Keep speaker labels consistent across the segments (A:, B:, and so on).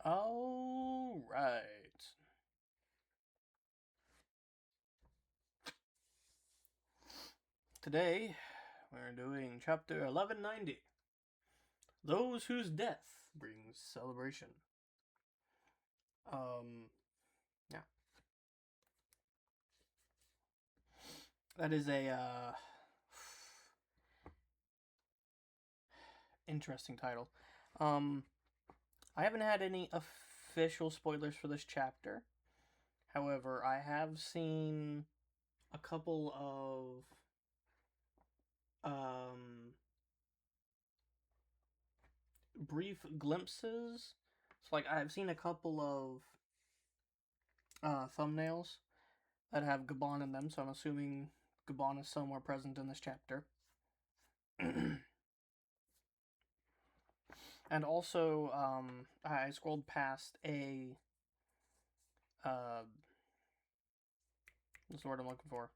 A: All right. Today we're doing chapter 1190. Those whose death brings celebration. Yeah. That is a interesting title. Um I haven't had any official spoilers for this chapter. However, I have seen a couple of brief glimpses. So like I've seen a couple of thumbnails that have Gabon in them, so I'm assuming Gabon is somewhere present in this chapter. And also, I scrolled past a what's the word I'm looking for?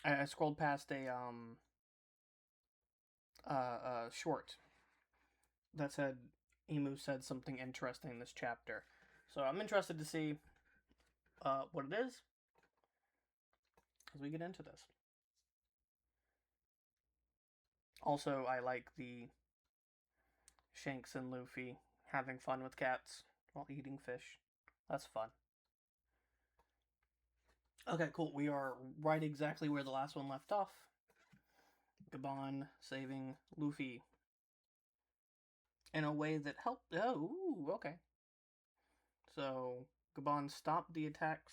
A: I scrolled past a short that said Emu said something interesting in this chapter, so I'm interested to see what it is as we get into this. Also, I like the Shanks and Luffy having fun with cats while eating fish. That's fun. Okay, cool. We are right exactly where the last one left off. Gabon saving Luffy in a way that helped. Oh, ooh, okay. So Gabon stopped the attacks.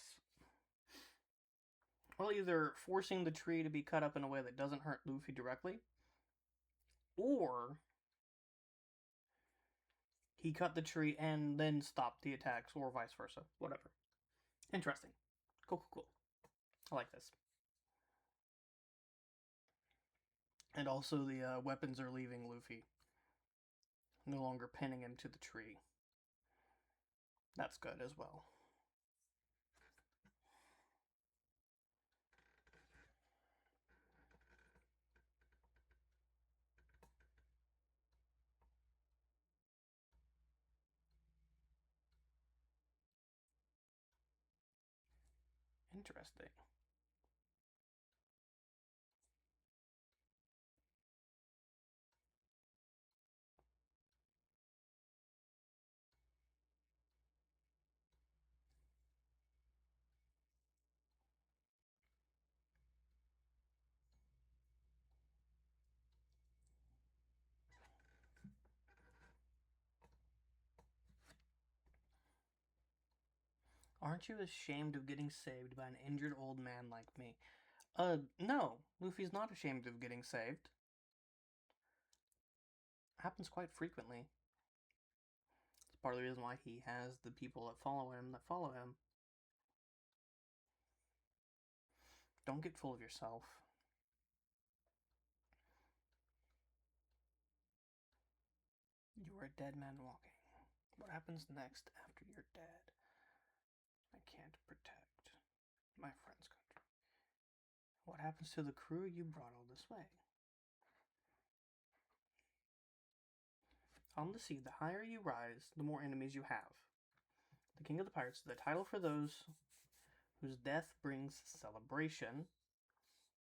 A: Well, either forcing the tree to be cut up in a way that doesn't hurt Luffy directly, or he cut the tree and then stopped the attacks, or vice versa. Whatever. Interesting. Cool, cool, cool. I like this. And also, the weapons are leaving Luffy, no longer pinning him to the tree. That's good as well. Interesting. Aren't you ashamed of getting saved by an injured old man like me? No. Luffy's not ashamed of getting saved. Happens quite frequently. It's part of the reason why he has the people that follow him. Don't get full of yourself. You are a dead man walking. What happens next after you're dead? I can't protect my friend's country. What happens to the crew you brought all this way? On the sea, the higher you rise, the more enemies you have. The King of the Pirates is the title for those whose death brings celebration,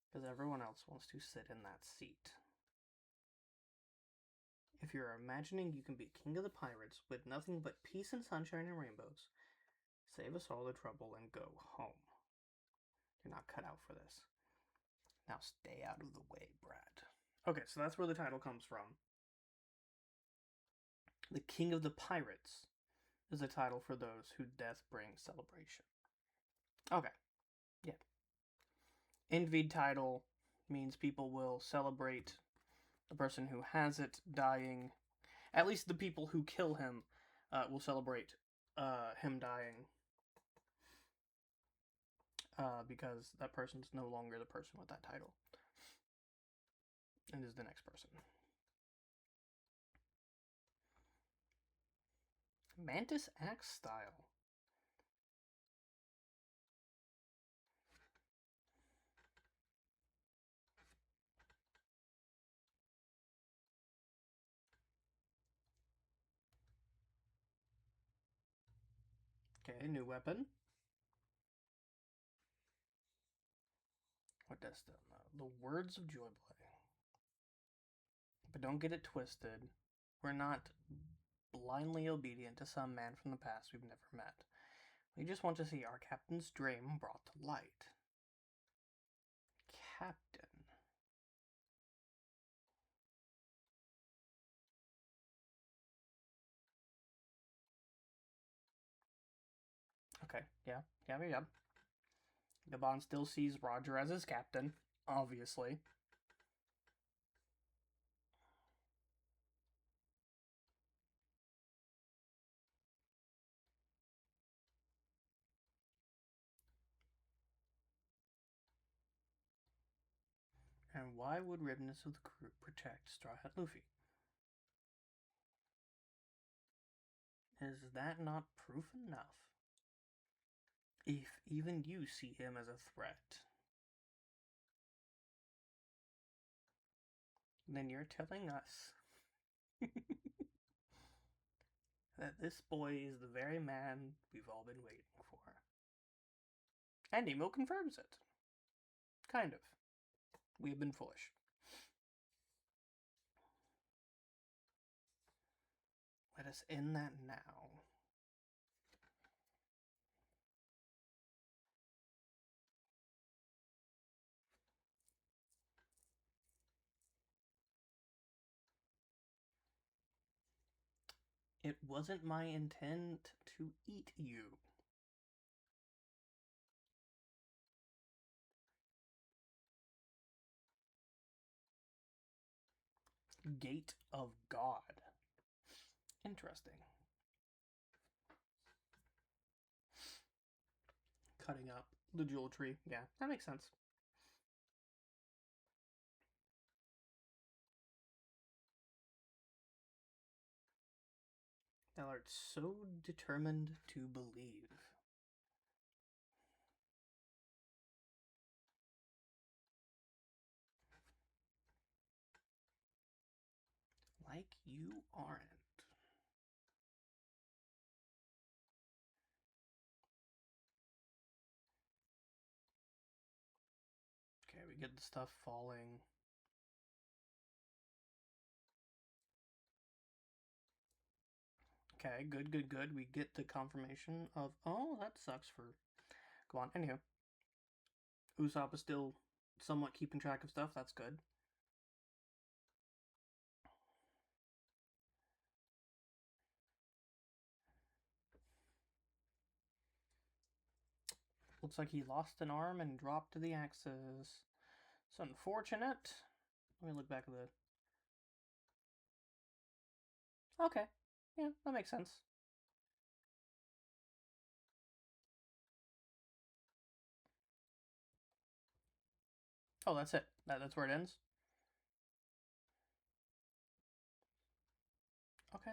A: because everyone else wants to sit in that seat. If you're imagining you can be king of the pirates with nothing but peace and sunshine and rainbows, save us all the trouble and go home. You're not cut out for this. Now stay out of the way, Brad. Okay, so that's where the title comes from. The King of the Pirates is a title for those whose death brings celebration. Okay, yeah. Envied title means people will celebrate the person who has it dying. At least the people who kill him will celebrate him dying because that person's no longer the person with that title and is the next person. Mantis Axe style. Okay, new weapon. What does the words of Joy Boy. But don't get it twisted. We're not blindly obedient to some man from the past we've never met. We just want to see our captain's dream brought to light. Captain. Okay, yeah. Gabon still sees Roger as his captain, obviously. And why would remnants of the crew protect Straw Hat Luffy? Is that not proof enough? If even you see him as a threat, then you're telling us that this boy is the very man we've all been waiting for. And Nemo confirms it. Kind of. We've been foolish. Let us end that now. It wasn't my intent to eat you. Gate of God. Interesting. Cutting up the jewel tree. Yeah, that makes sense. Thou art so determined to believe. Like you aren't. Okay, we get the stuff falling. Okay, good. We get the confirmation of, oh, that sucks for... Go on, anywho. Usopp is still somewhat keeping track of stuff, that's good. Looks like he lost an arm and dropped to the axis. It's unfortunate. Let me look back at the... Okay, yeah, that makes sense. Oh, that's it. That's where it ends? Okay.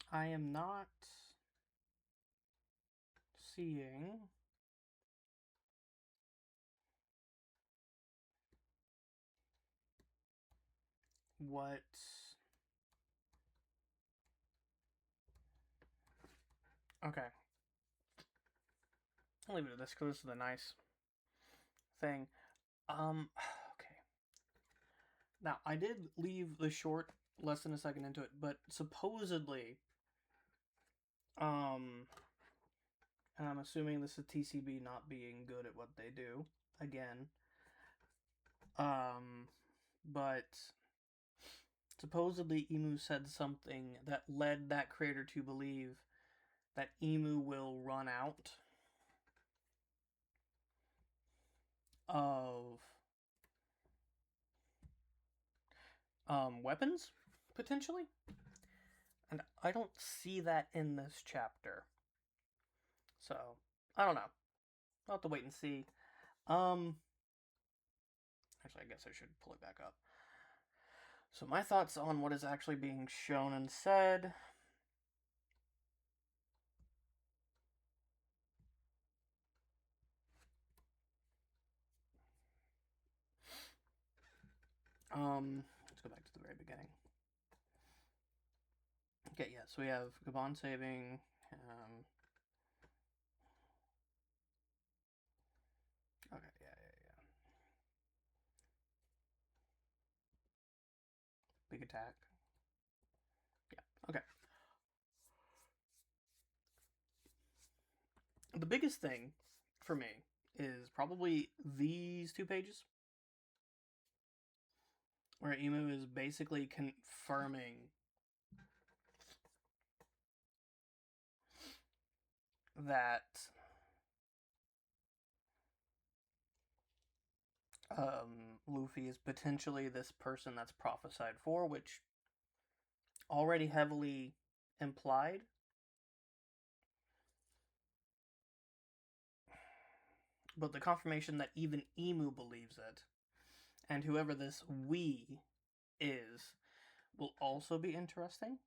A: I am not seeing what... Okay. I'll leave it at this because this is a nice thing. Okay. Now, I did leave the short less than a second into it, but supposedly, and I'm assuming this is TCB not being good at what they do, again, but supposedly Imu said something that led that creator to believe that Emu will run out of weapons, potentially. And I don't see that in this chapter. So, I don't know. I'll have to wait and see. Actually, I guess I should pull it back up. So my thoughts on what is actually being shown and said. Let's go back to the very beginning. Okay, yeah, so we have Gabon saving, okay, yeah. Big attack. Yeah, okay. The biggest thing for me is probably these 2 pages, where Emu is basically confirming that Luffy is potentially this person that's prophesied for, which already heavily implied. But the confirmation that even Emu believes it, and whoever this we is, will also be interesting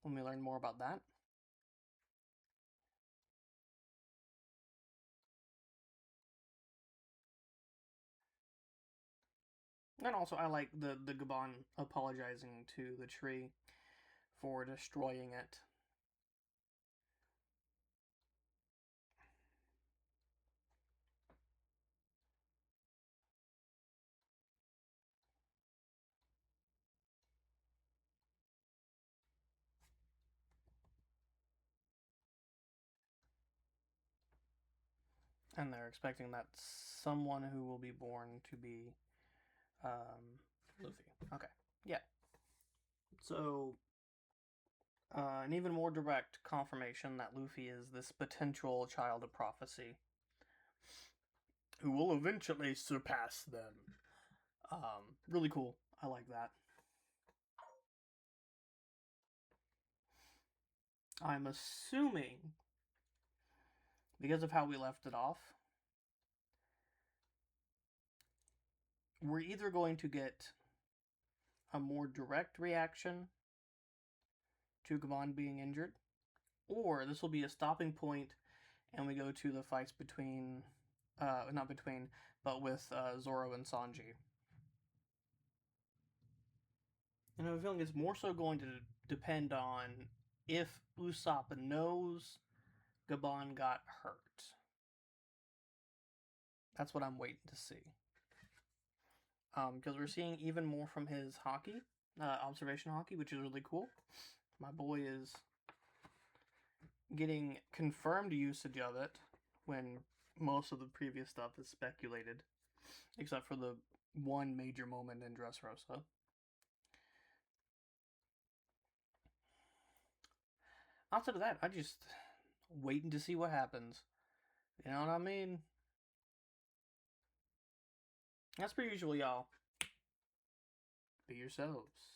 A: when we learn more about that. And also, I like the Gabon apologizing to the tree for destroying it. And they're expecting that someone who will be born to be Luffy. Okay, yeah. So, an even more direct confirmation that Luffy is this potential child of prophecy who will eventually surpass them. Really cool. I like that. I'm assuming, because of how we left it off, we're either going to get a more direct reaction to Gabon being injured, or this will be a stopping point and we go to the fights between, not between, but with Zoro and Sanji. And I have a feeling it's more so going to depend on if Usopp knows Gabon got hurt. That's what I'm waiting to see. Because we're seeing even more from his Haki, observation Haki, which is really cool. My boy is getting confirmed usage of it when most of the previous stuff is speculated, except for the one major moment in Dressrosa. Outside of that, I just waiting to see what happens. You know what I mean? That's per usual, y'all. Be yourselves.